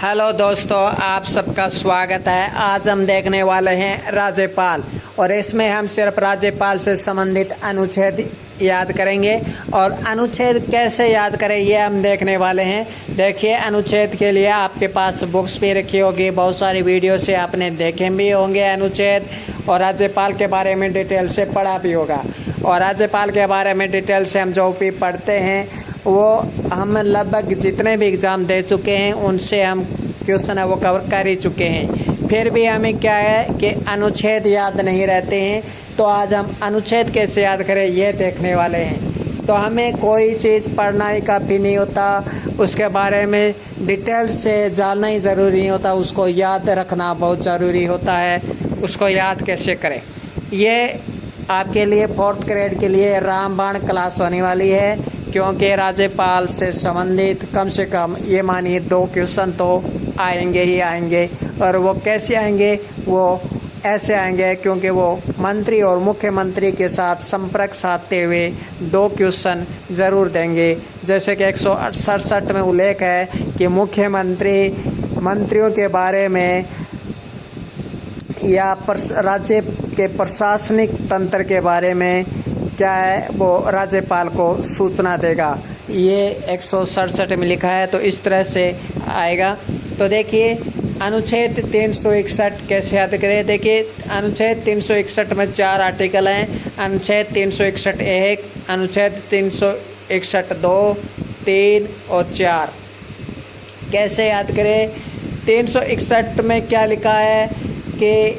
Hello दोस्तों, आप सबका स्वागत है। आज हम देखने वाले हैं राज्यपाल, और इसमें हम सिर्फ राज्यपाल से संबंधित अनुच्छेद याद करेंगे। और अनुच्छेद कैसे याद करें ये हम देखने वाले हैं। देखिए, अनुच्छेद के लिए आपके पास बुक्स भी रखी होगी, बहुत सारी वीडियो से आपने देखे भी होंगे अनुच्छेद, और राज्यपाल के बारे में डिटेल से पढ़ा भी होगा। और राज्यपाल के बारे में डिटेल से हम जो भी पढ़ते हैं वो हम लगभग जितने भी एग्ज़ाम दे चुके हैं उनसे हम क्वेश्चन है वो कवर कर ही चुके हैं। फिर भी हमें क्या है कि अनुच्छेद याद नहीं रहते हैं, तो आज हम अनुच्छेद कैसे याद करें ये देखने वाले हैं। तो हमें कोई चीज़ पढ़ना ही काफ़ी नहीं होता, उसके बारे में डिटेल से जानना ही ज़रूरी नहीं होता, उसको याद रखना बहुत ज़रूरी होता है। उसको याद कैसे करें, ये आपके लिए 4th ग्रेड के लिए रामबाण क्लास होने वाली है, क्योंकि राज्यपाल से संबंधित कम से कम ये मानिए 2 क्वेश्चन तो आएंगे ही आएंगे। और वो कैसे आएंगे, वो ऐसे आएंगे क्योंकि वो मंत्री और मुख्यमंत्री के साथ संपर्क साधते हुए 2 क्वेश्चन ज़रूर देंगे। जैसे कि 167 में उल्लेख है कि मंत्रियों के बारे में या राज्य के प्रशासनिक तंत्र के बारे में क्या है वो राज्यपाल को सूचना देगा। ये 167 में लिखा है, तो इस तरह से आएगा। तो देखिए, अनुच्छेद 361 कैसे याद करें। देखिए, अनुच्छेद 361 में 4 आर्टिकल हैं। अनुच्छेद 361(1), अनुच्छेद 361(2), 3 और 4। कैसे याद करें। 361 में क्या लिखा है कि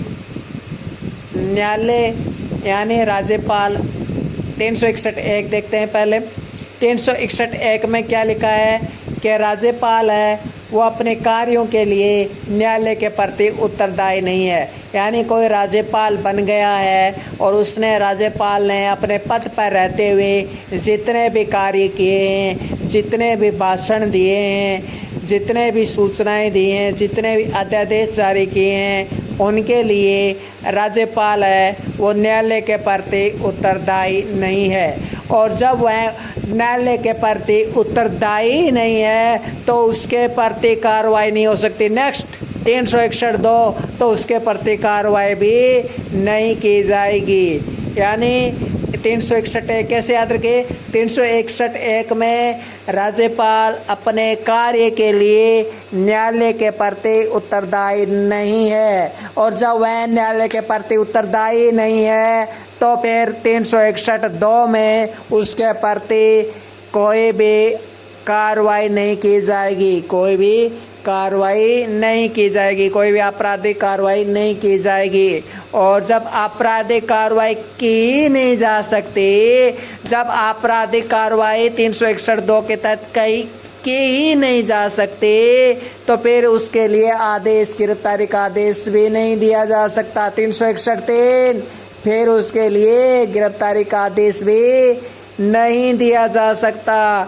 न्यायालय यानी राज्यपाल। 361(1) देखते हैं पहले। 361(1) में क्या लिखा है कि राज्यपाल है वो अपने कार्यों के लिए न्यायालय के प्रति उत्तरदायी नहीं है। यानी कोई राज्यपाल बन गया है और राज्यपाल ने अपने पद पर रहते हुए जितने भी कार्य किए हैं, जितने भी भाषण दिए हैं, जितने भी सूचनाएं दी हैं, जितने भी अध्यादेश जारी किए हैं, उनके लिए राज्यपाल है वो न्यायालय के प्रति उत्तरदायी नहीं है। और जब वह न्यायालय के प्रति उत्तरदायी नहीं है तो उसके प्रति कार्रवाई नहीं हो सकती। नेक्स्ट 361(2), तो उसके प्रति कार्रवाई भी नहीं की जाएगी। यानी 361(1) कैसे याद रखें। 361(1) में राज्यपाल अपने कार्य के लिए न्यायालय के प्रति उत्तरदायी नहीं है, और जब वह न्यायालय के प्रति उत्तरदायी नहीं है तो फिर 361(2) में उसके प्रति कोई भी कार्रवाई नहीं की जाएगी, कोई भी कार्रवाई नहीं की जाएगी, कोई भी आपराधिक कार्रवाई नहीं की जाएगी। और जब आपराधिक कार्रवाई की नहीं जा सकती, जब आपराधिक कार्रवाई 361(2) के तहत की ही नहीं जा सकती, तो फिर उसके लिए आदेश, गिरफ्तारी का आदेश भी नहीं दिया जा सकता। 361(3), फिर उसके लिए गिरफ्तारी का आदेश भी नहीं दिया जा सकता।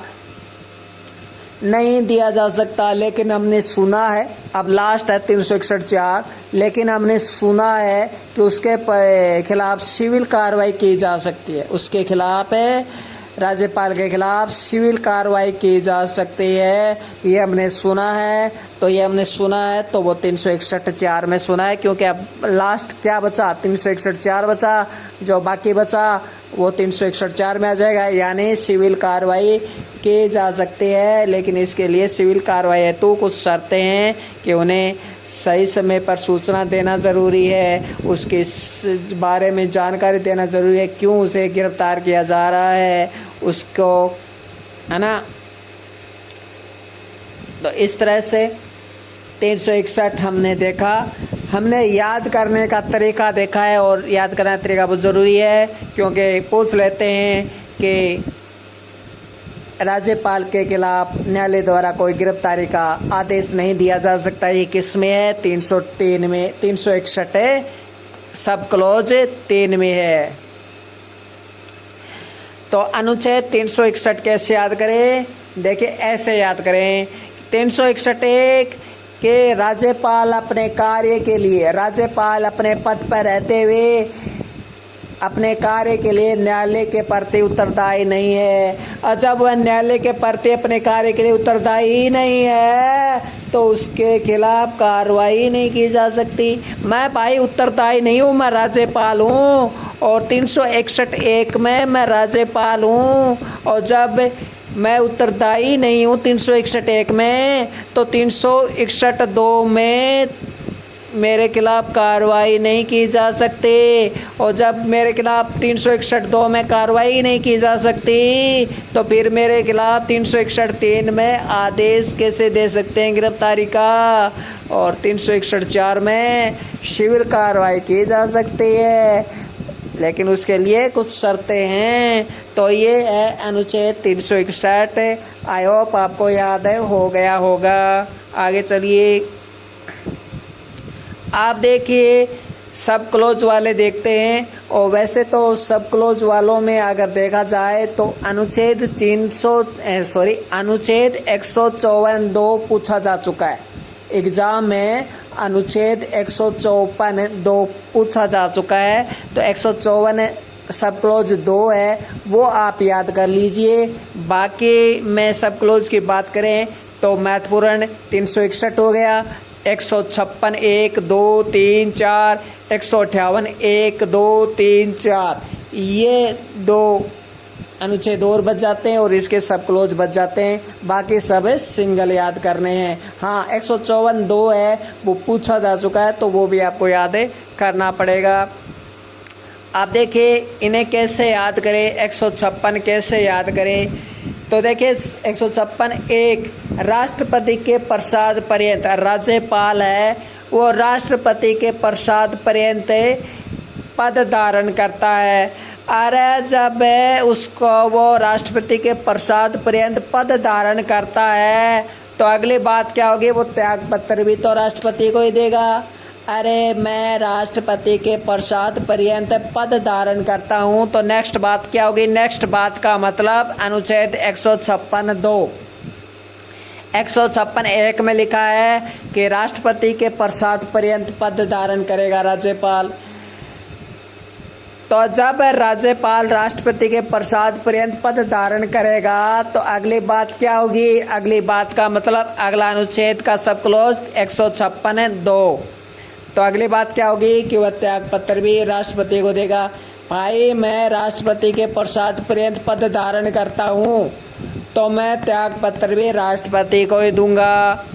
लेकिन हमने सुना है, अब लास्ट है 361(4), लेकिन हमने सुना है कि उसके खिलाफ सिविल कार्रवाई की जा सकती है। उसके खिलाफ राज्यपाल के खिलाफ सिविल कार्रवाई की जा सकती है, ये हमने सुना है। तो ये हमने सुना है तो वो 361(4) में सुना है, क्योंकि अब लास्ट क्या बचा, 361(4) बचा, जो बाकी बचा वो 361(4) में आ जाएगा। यानी सिविल कार्रवाई की जा सकती है, लेकिन इसके लिए सिविल कार्रवाई हेतु कुछ शर्तें हैं कि उन्हें सही समय पर सूचना देना ज़रूरी है, उसके बारे में जानकारी देना ज़रूरी है, क्यों उसे गिरफ्तार किया जा रहा है उसको, है ना। तो इस तरह से 361 हमने देखा, हमने याद करने का तरीका देखा है, और याद करने का तरीका बहुत ज़रूरी है, क्योंकि पूछ लेते हैं कि राज्यपाल के खिलाफ न्यायालय द्वारा कोई गिरफ्तारी का आदेश नहीं दिया जा सकता। ये किस में है, 303 में, 361 सब क्लोज 3 में है। तो अनुच्छेद 361 कैसे याद करें। देखिए, ऐसे याद करें। 361(1) के राज्यपाल अपने कार्य के लिए, राज्यपाल अपने पद पर रहते हुए अपने कार्य के लिए न्यायालय के प्रति उत्तरदायी नहीं है, और जब वह न्यायालय के प्रति अपने कार्य के लिए उत्तरदायी नहीं है तो उसके खिलाफ कार्रवाई नहीं की जा सकती। मैं भाई उत्तरदायी नहीं हूँ, मैं राज्यपाल हूँ, और 361(1) में मैं राज्यपाल हूँ, और जब मैं उत्तरदायी नहीं हूँ 361(1) में, तो 361(2) में मेरे खिलाफ कार्रवाई नहीं की जा सकती, और जब मेरे खिलाफ 361(2) में कार्रवाई नहीं की जा सकती तो फिर मेरे खिलाफ 361(3) में आदेश कैसे दे सकते हैं गिरफ्तारी का, और 361(4) में सिविल कार्रवाई की जा सकती है, लेकिन उसके लिए कुछ शर्तें हैं। तो ये है अनुच्छेद 361। आई होप आपको याद है, हो गया होगा। आगे चलिए, आप देखिए सब क्लोज वाले देखते हैं, और वैसे तो सब क्लोज वालों में अगर देखा जाए तो अनुच्छेद 154(2) पूछा जा चुका है एग्जाम में। अनुच्छेद 154(2) पूछा जा चुका है, तो 154 सब क्लोज 2 है, वो आप याद कर लीजिए। बाकी में सब क्लोज की बात करें तो महत्वपूर्ण 361 हो गया, 156 1 2 3 4, 158 1 2 3 4, ये 2 अनुच्छेद और बच जाते हैं और इसके सब क्लोज बच जाते हैं। बाकी सब सिंगल याद करने हैं। हाँ, 154(2) है वो पूछा जा चुका है, तो वो भी आपको याद करना पड़ेगा। आप देखिए इन्हें कैसे याद करें, 156 कैसे याद करें, तो देखिए 156(1) राष्ट्रपति के प्रसाद पर्यंत, राज्यपाल है वो राष्ट्रपति के प्रसाद पर्यंत पद धारण करता है। अरे जब उसको वो राष्ट्रपति के प्रसाद पर्यंत पद धारण करता है तो अगली बात क्या होगी, वो त्याग पत्र भी तो राष्ट्रपति को ही देगा। अरे मैं राष्ट्रपति के प्रसाद पर्यंत पद धारण करता हूँ, तो नेक्स्ट बात क्या होगी, नेक्स्ट बात का मतलब अनुच्छेद 156(2). 156(1) में लिखा है कि राष्ट्रपति के प्रसाद पर्यंत पद धारण करेगा राज्यपाल। तो जब राज्यपाल राष्ट्रपति के प्रसाद पर्यंत पद धारण करेगा तो अगली बात क्या होगी, अगली बात का मतलब अगला अनुच्छेद का सब क्लोज 156(2). तो अगली बात क्या होगी कि वह त्याग पत्र भी राष्ट्रपति को देगा। भाई मैं राष्ट्रपति के प्रसाद पर्यंत पद धारण करता हूँ, तो मैं त्याग पत्र भी राष्ट्रपति को ही दूंगा,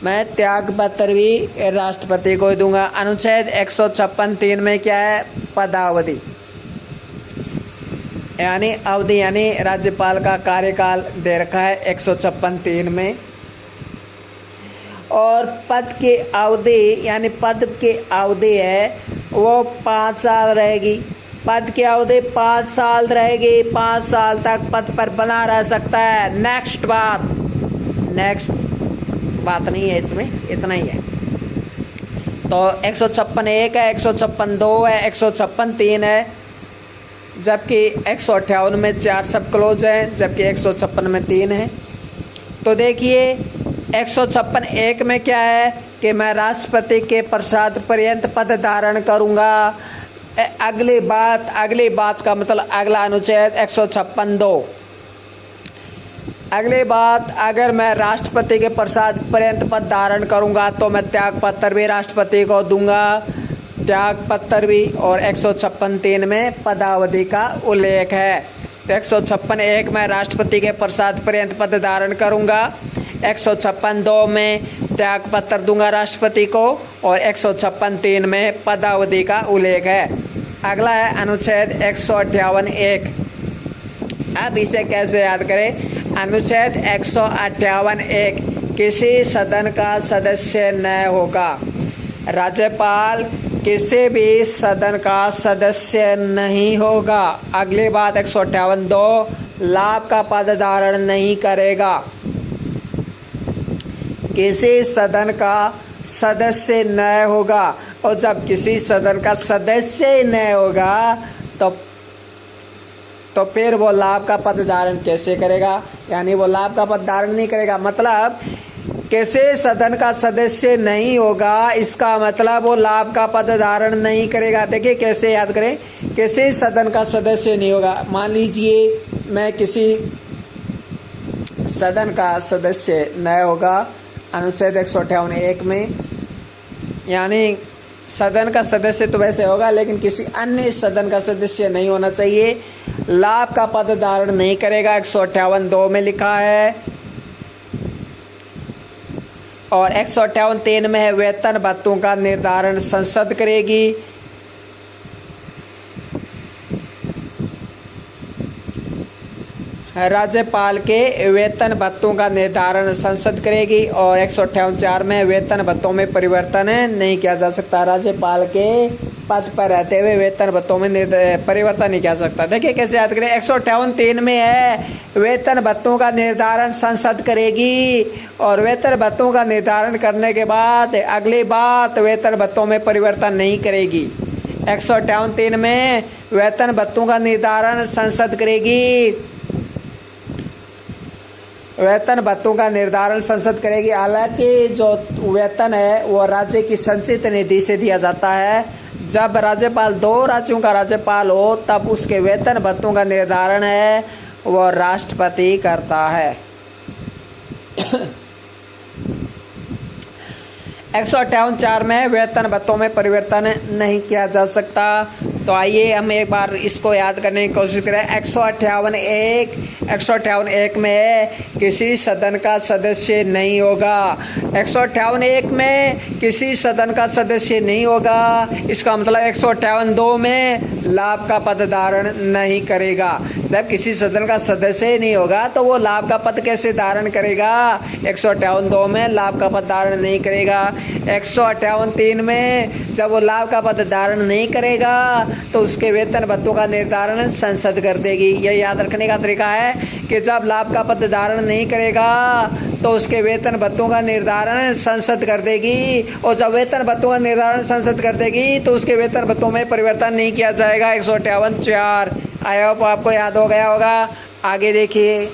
मैं त्याग पत्र भी राष्ट्रपति को ही दूंगा। अनुच्छेद 156(3) में क्या है, पदावधि यानी अवधि, यानी राज्यपाल का कार्यकाल दे रखा है 156(3) में। और पद की अवधि यानी पद की अवधि है वो 5 साल रहेगी। पद की अवधि 5 साल रहेगी, 5 साल तक पद पर बना रह सकता है। नेक्स्ट बात नहीं है इसमें, इतना ही है। तो 156(1) है, 156(2) है, 156(3) है, जबकि 158 में 4 सब क्लोज है, जबकि 156 में 3 है। तो देखिए 156(1) में क्या है कि मैं राष्ट्रपति के प्रसाद पर्यंत पद धारण करूंगा। अगली बात का मतलब अगला अनुच्छेद 156(2). अगली बात, अगर मैं राष्ट्रपति के प्रसाद पर्यंत पद धारण करूंगा तो मैं त्याग पत्र भी राष्ट्रपति को दूंगा, त्याग पत्र भी। और 156(3) में पदावधि का उल्लेख है। तो 156(1) में राष्ट्रपति के प्रसाद पर्यंत पद धारण करूंगा, 156(2) में त्याग पत्र दूंगा राष्ट्रपति को, और 156(3) में पदावधि का उल्लेख है। अगला है अनुच्छेद 158(1). अब इसे कैसे याद करें, अनुच्छेद 158(1) किसी सदन का सदस्य न होगा। राज्यपाल किसी भी सदन का सदस्य नहीं होगा। अगली बात 158(2) लाभ का पद धारण नहीं करेगा। किसी सदन का सदस्य न होगा, और जब किसी सदन का सदस्य ही न होगा तो फिर वो लाभ का पद धारण कैसे करेगा, यानी वो लाभ का पद धारण नहीं करेगा। मतलब किसी सदन का सदस्य नहीं होगा, इसका मतलब वो लाभ का पद धारण नहीं करेगा। देखिए कैसे याद करें, किसी सदन का सदस्य नहीं होगा। मान लीजिए मैं किसी सदन का सदस्य न होगा अनुच्छेद 158(1) में, यानी सदन का सदस्य तो वैसे होगा लेकिन किसी अन्य सदन का सदस्य नहीं होना चाहिए, लाभ का पद धारण नहीं करेगा, 158(2) में लिखा है। और 158(3) में है वेतन भत्तों का निर्धारण संसद करेगी। राज्यपाल के वेतन भत्तों का निर्धारण संसद करेगी। और 158(4) में वेतन भत्तों में परिवर्तन नहीं किया जा सकता, राज्यपाल के पद पर रहते हुए वेतन भत्तों में परिवर्तन नहीं किया सकता। देखिए कैसे याद करें, 158(3) में है वेतन भत्तों का निर्धारण संसद करेगी, और वेतन भत्तों का निर्धारण करने के बाद अगली बात वेतन भत्तों में परिवर्तन नहीं करेगी। 158(3) में वेतन भत्तों का निर्धारण संसद करेगी, वेतन भत्तों का निर्धारण संसद करेगी। हालांकि जो वेतन है वो राज्य की संचित निधि से दिया जाता है। जब राज्यपाल 2 राज्यों का राज्यपाल हो तब उसके वेतन भत्तों का निर्धारण है वो राष्ट्रपति करता है। 158(4) में वेतन भत्तों में परिवर्तन नहीं किया जा सकता। तो आइए हम एक बार इसको याद करने की कोशिश करें। 158(1) में है किसी सदन का सदस्य नहीं होगा। 158(1) में किसी सदन का सदस्य नहीं होगा, इसका मतलब 158(2) में लाभ का पद धारण नहीं करेगा। जब किसी सदन का सदस्य नहीं होगा तो वो लाभ का पद कैसे धारण करेगा? 158(2) में लाभ का पद धारण नहीं करेगा। 158(3) में जब वो लाभ का पद धारण नहीं करेगा तो उसके वेतन भत्तों का निर्धारण संसद कर देगी। यह याद रखने का तरीका है कि जब लाभ का पद धारण नहीं करेगा तो उसके वेतन भत्तों का निर्धारण संसद कर देगी, और जब वेतन भत्तों का निर्धारण संसद कर देगी तो उसके वेतन भत्तों में परिवर्तन नहीं किया जाएगा। 158(4) आई होप आपको याद हो गया होगा। आगे देखिए,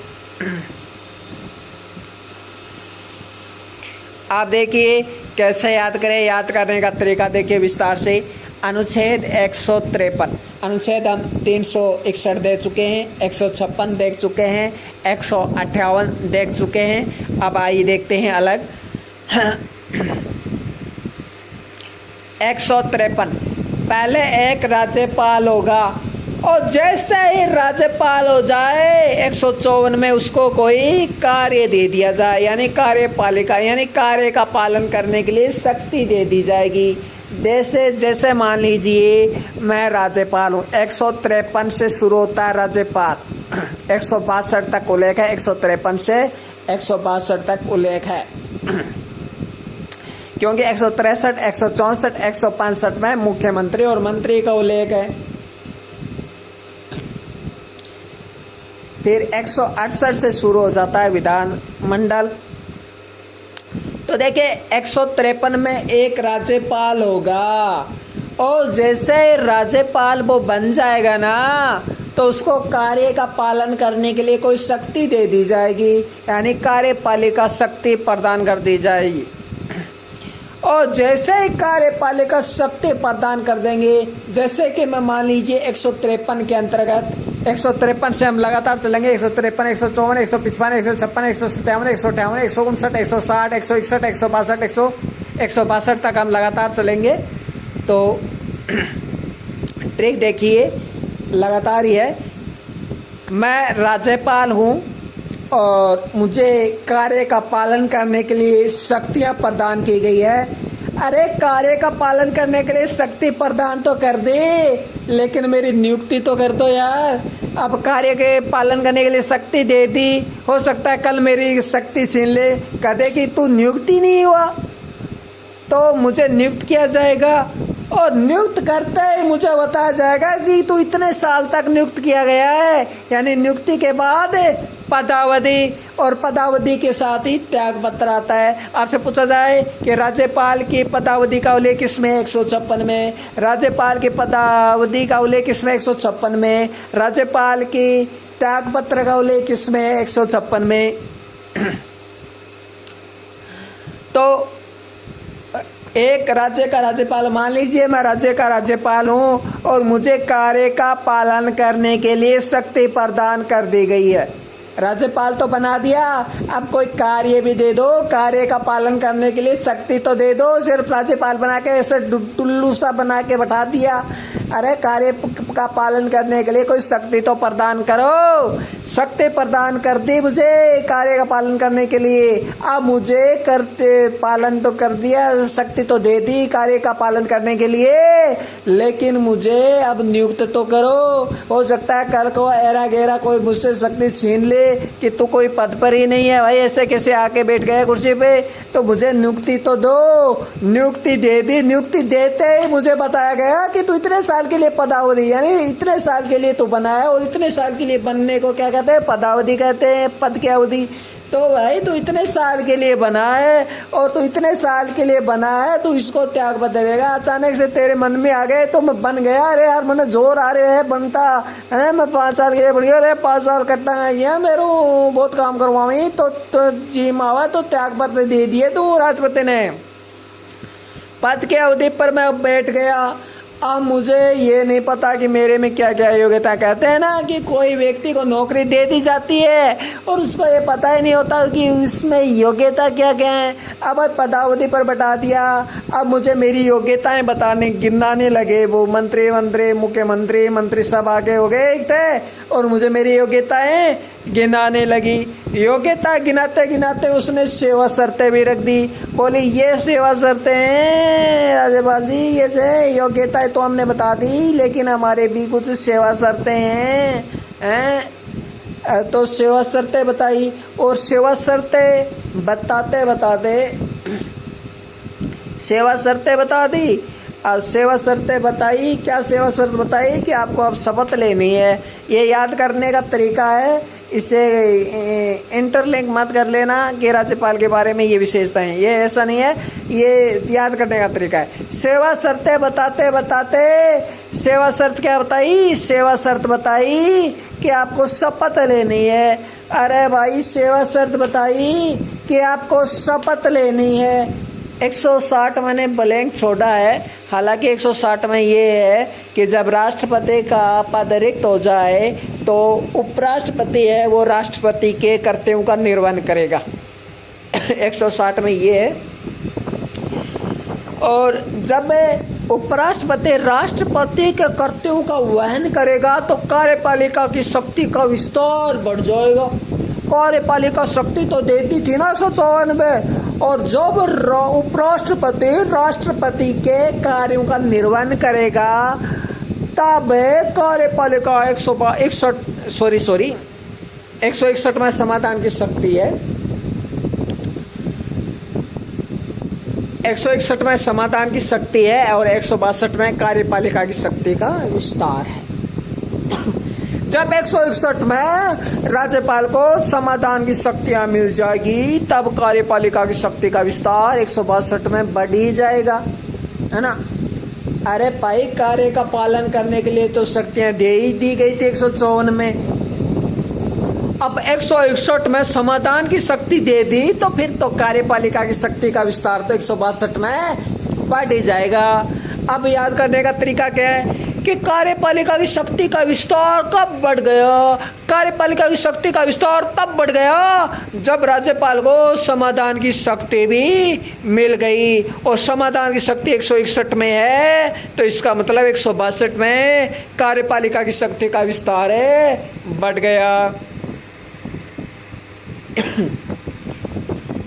आप देखिए कैसे याद करें। याद करने का तरीका देखिए विस्तार से। अनुच्छेद 153, अनुच्छेद हम 361 देख चुके हैं, 156 देख चुके हैं, 158 देख चुके हैं। अब आइए देखते हैं अलग। 153, पहले एक राज्यपाल होगा और जैसे ही राज्यपाल हो जाए 154 में उसको कोई कार्य दे दिया जाए, यानी कार्यपालिका, यानी कार्य का पालन करने के लिए शक्ति दे दी जाएगी। जैसे मान लीजिए मैं राज्यपाल हूँ, 153 से शुरू होता है राज्यपाल, 162 तक उल्लेख है, 153 से 162 तक उल्लेख है। क्योंकि 163, 164, 165 में मुख्यमंत्री और मंत्री का उल्लेख है। फिर 168 से शुरू हो जाता है विधान मंडल। तो देखिए 153 में एक राज्यपाल होगा, और जैसे राज्यपाल वो बन जाएगा ना तो उसको कार्य का पालन करने के लिए कोई शक्ति दे दी जाएगी, यानी कार्यपालिका शक्ति प्रदान कर दी जाएगी। और जैसे ही कार्यपालिका शक्ति प्रदान कर देंगे, जैसे कि मैं मान लीजिए 153 के अंतर्गत 153 से हम लगातार चलेंगे, 153, 154, 155, 156, 157, 158, 159, 160, 161, 162, 162 तक हम लगातार चलेंगे। तो ट्रिक देखिए लगातार ही है। मैं राज्यपाल हूँ और मुझे कार्य का पालन करने के लिए शक्तियाँ प्रदान की गई है। अरे कार्य का पालन करने के लिए शक्ति प्रदान तो कर दे, लेकिन मेरी नियुक्ति तो कर दो यार। अब कार्य के पालन करने के लिए शक्ति दे दी, हो सकता है कल मेरी शक्ति छीन ले, कह दे कि तू नियुक्ति नहीं हुआ तो मुझे नियुक्त किया जाएगा, और नियुक्त करते ही मुझे बताया जाएगा कि तू इतने साल तक नियुक्त किया गया है। यानी नियुक्ति के बाद पदावधि, और पदावधि के साथ ही त्याग पत्र आता है। आपसे पूछा जाए कि राज्यपाल की पदावधि का उल्लेख किसमें? 156 में। राज्यपाल की पदावधि का उल्लेख किसमें? 156 में। राज्यपाल की त्याग पत्र का उल्लेख किसमें? 156 में। तो एक राज्य का राज्यपाल, मान लीजिए मैं राज्य का राज्यपाल हूँ और मुझे कार्य का पालन करने के लिए शक्ति प्रदान कर दी गई है। राज्यपाल तो बना दिया, अब कोई कार्य भी दे दो, कार्य का पालन करने के लिए शक्ति तो दे दो। सिर्फ राज्यपाल बना के ऐसे टुल्लू सा बना के बैठा दिया। अरे कार्य का पालन करने के लिए कोई शक्ति तो प्रदान करो। शक्ति प्रदान कर दी मुझे कार्य का पालन करने के लिए, अब मुझे करते पालन तो कर दिया, शक्ति तो दे दी कार्य का पालन करने के लिए, लेकिन मुझे अब नियुक्त तो करो। हो सकता है कल को ऐरा गैरा कोई मुझसे शक्ति छीन ले कि तू कोई पद पर ही नहीं है भाई, ऐसे कैसे आके बैठ गए कुर्सी पे, तो मुझे नियुक्ति तो दो। नियुक्ति दे दी। नियुक्ति देते ही मुझे बताया गया कि तू इतने साल के लिए पदावधि, यानी इतने साल के लिए तू बना है, और इतने साल के लिए बनने को क्या कहते हैं, पदावधि कहते हैं, पद की अवधि। तो भाई तू इतने साल के लिए बना है और तू इतने साल के लिए बना है, तू इसको त्याग बदल देगा। अचानक से तेरे मन में आ गए तो मैं बन गया, अरे यार मैंने जोर आ रहे है बनता है, मैं 5 साल के लिए बढ़िया, अरे 5 साल कटना है मेरे बहुत काम करवाई, तो जी मावा तो त्याग पत्र दे दिए तू राष्ट्रपति ने। पद के अवधि पर मैं बैठ गया। अब मुझे ये नहीं पता कि मेरे में क्या क्या योग्यता, कहते हैं ना कि कोई व्यक्ति को नौकरी दे दी जाती है और उसको ये पता ही नहीं होता कि उसमें योग्यता क्या क्या है। अब पदावधि पर बैठा दिया, अब मुझे मेरी योग्यताएं बताने गिनाने लगे वो मंत्री मुख्यमंत्री मंत्री सब आगे हो गए थे और मुझे मेरी योग्यताएं गिनाने लगी। योग्यता गिनाते गिनाते उसने सेवा शर्तें भी रख दी। बोली ये सेवा शर्तें हैं राज्यपाल जी, ये से योग्यताएं तो हमने बता दी, लेकिन हमारे भी कुछ सेवा शर्तें हैं। तो सेवा शर्तें बताई और सेवा शर्तें बताते सेवा शर्तें बता दी। अब सेवा शर्तें बताई, क्या सेवा शर्त बताई कि आपको अब शपथ लेनी है। ये याद करने का तरीका है, इसे इंटरलिंक मत कर लेना कि राज्यपाल के बारे में ये विशेषताएं हैं, ये ऐसा नहीं है, ये याद करने का तरीका है। सेवा शर्तें बताते सेवा शर्त क्या बताई, सेवा शर्त बताई कि आपको शपथ लेनी है। अरे भाई सेवा शर्त बताई कि आपको शपथ लेनी है। 160 मैंने ब्लैंक छोड़ा है, हालांकि 160 में ये है कि जब राष्ट्रपति का पद रिक्त हो जाए तो उपराष्ट्रपति है वो राष्ट्रपति के कर्तव्यों का निर्वहन करेगा। 160 में ये है। और जब उपराष्ट्रपति राष्ट्रपति के कर्तव्यों का वहन करेगा तो कार्यपालिका की शक्ति का विस्तार बढ़ जाएगा। कार्यपालिका शक्ति तो देती थी ना 154 में, और जब उपराष्ट्रपति राष्ट्रपति के कार्यों का निर्वहन करेगा तब कार्यपालिका 161 में समाधान की शक्ति है। 161 में समाधान की शक्ति है और 162 में कार्यपालिका की शक्ति का विस्तार है। जब 161 में राज्यपाल को समाधान की शक्तियां मिल जाएगी तब कार्यपालिका की शक्ति का विस्तार 162 में बढ़ ही जाएगा, है ना। अरे भाई कार्य का पालन करने के लिए तो शक्तियां दे ही दी गई थी 154 में, अब 161 में समाधान की शक्ति दे दी तो फिर तो कार्यपालिका की शक्ति का विस्तार तो 162 में बढ़ ही जाएगा। अब याद करने का तरीका क्या है कि कार्यपालिका की शक्ति का विस्तार कब बढ़ गया, कार्यपालिका की शक्ति का विस्तार तब बढ़ गया जब राज्यपाल को समाधान की शक्ति भी मिल गई, और समाधान की शक्ति 161 में है तो इसका मतलब 162 में कार्यपालिका की शक्ति का विस्तार है बढ़ गया।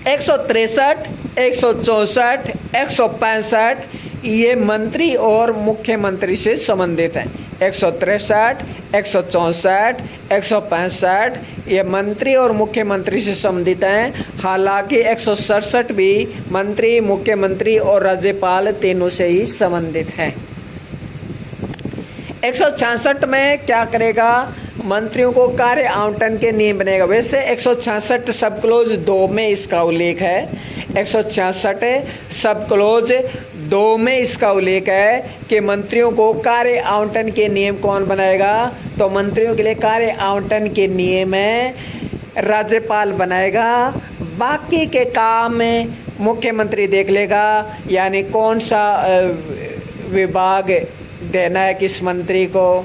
163, 164, 165 ये मंत्री और मुख्यमंत्री से संबंधित हैं। 163, 164, 165 ये मंत्री और मुख्यमंत्री से संबंधित हैं। हालांकि 167 भी मंत्री, मुख्यमंत्री और राज्यपाल तीनों से ही संबंधित हैं। 166 में क्या करेगा, मंत्रियों को कार्य आवंटन के नियम बनेगा। वैसे 166 सब क्लोज 2 में इसका उल्लेख है। 166 सब क्लोज 2 में इसका उल्लेख है कि मंत्रियों को कार्य आवंटन के नियम कौन बनाएगा, तो मंत्रियों के लिए कार्य आवंटन के नियम है राज्यपाल बनाएगा। बाकी के काम मुख्यमंत्री देख लेगा, यानी कौन सा विभाग देना है किस मंत्री को,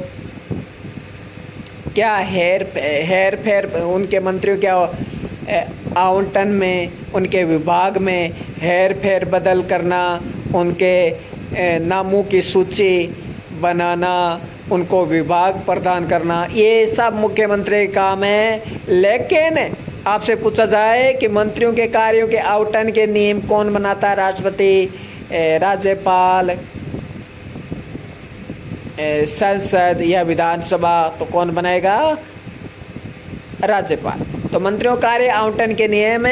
क्या हेर फेर उनके मंत्रियों क्या आवंटन में, उनके विभाग में हेर फेर बदल करना, उनके नामों की सूची बनाना, उनको विभाग प्रदान करना, ये सब मुख्यमंत्री का काम है। लेकिन आपसे पूछा जाए कि मंत्रियों के कार्यों के आवंटन के नियम कौन बनाता है, राष्ट्रपति, राज्यपाल, संसद या विधानसभा, तो कौन बनाएगा, राज्यपाल। तो मंत्रियों कार्य आवंटन के नियम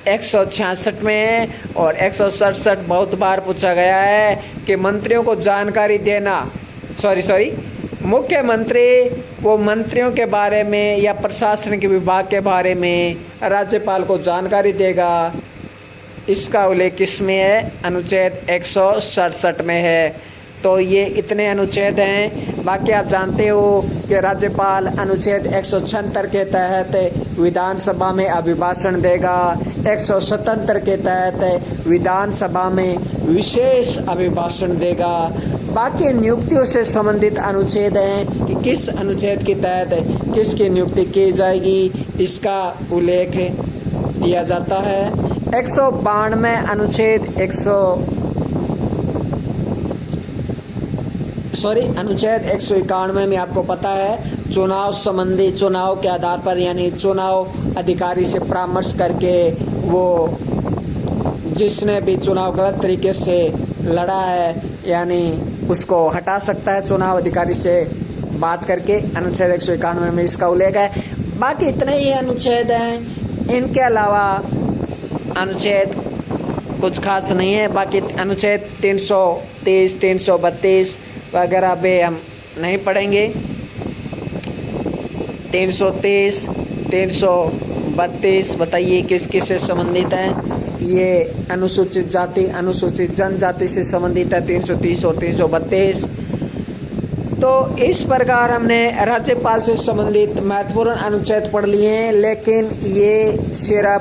166 में है और 167 बहुत बार पूछा गया है कि मंत्रियों को जानकारी देना, मुख्यमंत्री वो मंत्रियों के बारे में या प्रशासन के विभाग के बारे में राज्यपाल को जानकारी देगा। इसका उल्लेख किसमें है, अनुच्छेद 167 में है। तो ये इतने अनुच्छेद हैं। बाकी आप जानते हो कि राज्यपाल अनुच्छेद 176 के तहत विधानसभा में अभिभाषण देगा, 177 के तहत विधानसभा में विशेष अभिभाषण देगा। बाकी नियुक्तियों से संबंधित अनुच्छेद हैं कि किस अनुच्छेद के तहत किसकी नियुक्ति की जाएगी, इसका उल्लेख दिया जाता है। 192 अनुच्छेद अनुच्छेद 191 में आपको पता है चुनाव संबंधी, चुनाव के आधार पर यानी चुनाव अधिकारी से परामर्श करके वो जिसने भी चुनाव गलत तरीके से लड़ा है यानी उसको हटा सकता है चुनाव अधिकारी से बात करके। अनुच्छेद 191 में इसका उल्लेख है। बाकी इतने ही अनुच्छेद हैं, इनके अलावा अनुच्छेद कुछ खास नहीं है। बाकी अनुच्छेद 330, 332 वगैरह भी हम नहीं पढ़ेंगे। 330, 332 बताइए किस किस से संबंधित है। ये अनुसूचित जाति, अनुसूचित जनजाति से संबंधित है 330 और 332। तो इस प्रकार हमने राज्यपाल से संबंधित महत्वपूर्ण अनुच्छेद पढ़ लिए हैं, लेकिन ये सिर्फ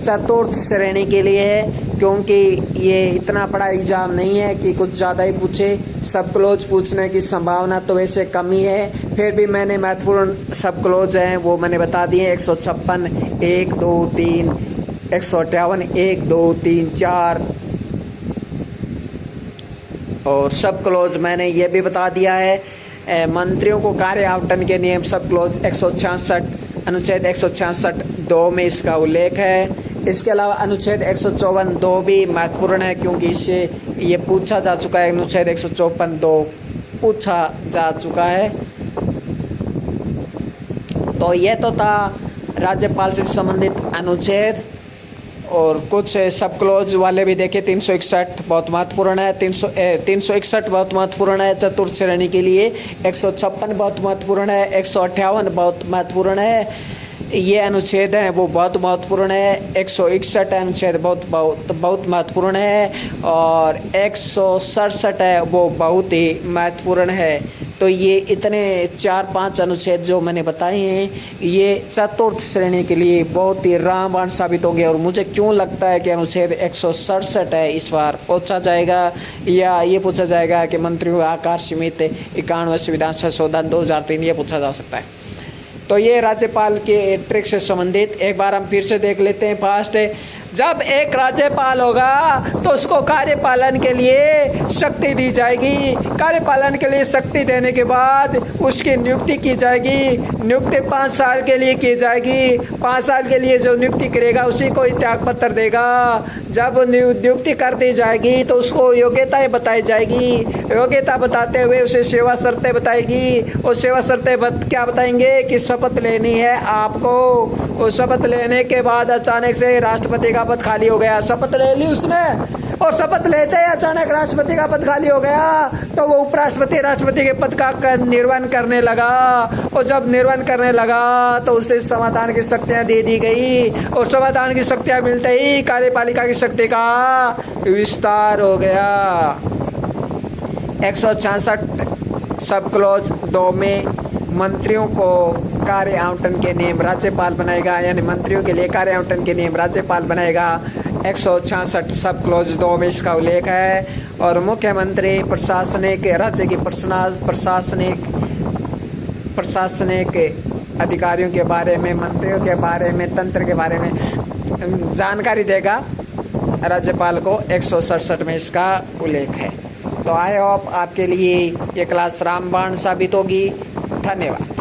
चतुर्थ श्रेणी के लिए है क्योंकि ये इतना बड़ा एग्जाम नहीं है कि कुछ ज़्यादा ही पूछे। सब क्लोज पूछने की संभावना तो वैसे कम ही है, फिर भी मैंने महत्वपूर्ण सब क्लोज हैं वो मैंने बता दिए। 156, 1, 2, 3, 158, 1, 2, 3, 4 और सब क्लोज मैंने ये भी बता दिया है। मंत्रियों को कार्य आवंटन के नियम सब क्लोज 166 अनुच्छेद 166 2 में इसका उल्लेख है। इसके अलावा अनुच्छेद 154 2 भी महत्वपूर्ण है क्योंकि इससे ये पूछा जा चुका है। अनुच्छेद 154 2 पूछा जा चुका है। तो ये तो था राज्यपाल से संबंधित अनुच्छेद और कुछ सब क्लोज वाले भी देखे। 361 बहुत महत्वपूर्ण है, 361 बहुत महत्वपूर्ण है चतुर्थ श्रेणी के लिए। 156 बहुत महत्वपूर्ण है, 158 बहुत महत्वपूर्ण है, ये अनुच्छेद हैं वो बहुत महत्वपूर्ण है। 161 अनुच्छेद बहुत महत्वपूर्ण है और 167 है वो बहुत ही महत्वपूर्ण है। तो ये इतने 4-5 अनुच्छेद जो मैंने बताए हैं ये चतुर्थ श्रेणी के लिए बहुत ही रामबाण साबित होंगे। और मुझे क्यों लगता है कि अनुच्छेद 167 है इस बार पूछा जाएगा, या ये पूछा जाएगा कि मंत्रियों आकार सीमित 91 संविधान संशोधन 2003 ये पूछा जा सकता है। तो ये राज्यपाल के ट्रिक से संबंधित एक बार हम फिर से देख लेते हैं। फास्ट जब एक राज्यपाल होगा तो उसको कार्यपालन के लिए शक्ति दी जाएगी। कार्यपालन के लिए शक्ति देने के बाद उसकी नियुक्ति की जाएगी। नियुक्ति 5 साल के लिए की जाएगी। 5 साल के लिए जो नियुक्ति करेगा उसी को त्याग पत्र देगा। जब नियुक्ति कर दी जाएगी तो उसको योग्यताएं बताई जाएगी। योग्यता बताते हुए उसे सेवा शर्तें बताएगी। और सेवा शर्तें क्या बताएंगे कि शपथ लेनी है आपको। और शपथ लेने के बाद अचानक से राष्ट्रपति का पद खाली हो गया। शपथ ले ली उसने और शपथ लेते ही अचानक राष्ट्रपति का पद खाली हो गया तो वो उपराष्ट्रपति राष्ट्रपति के पद का निर्वहन करने लगा। और जब निर्वहन करने लगा तो उसे समाधान की शक्तियां दे दी गई। और समाधान की शक्तियां मिलते ही कार्यपालिका की शक्ति का विस्तार हो गया। 166 सब क्लोज 2 में मंत्रियों को कार्य आवंटन के नियम राज्यपाल बनाएगा, यानी मंत्रियों के लिए कार्य आवंटन के नियम राज्यपाल बनाएगा। 166 सब क्लोज 2 में इसका उल्लेख है। और मुख्यमंत्री प्रशासनिक राज्य की प्रशासनिक अधिकारियों के बारे में, मंत्रियों के बारे में, तंत्र के बारे में जानकारी देगा राज्यपाल को। 167 में इसका उल्लेख है। तो आई होप आपके लिए ये क्लास रामबाण साबित होगी। धन्यवाद।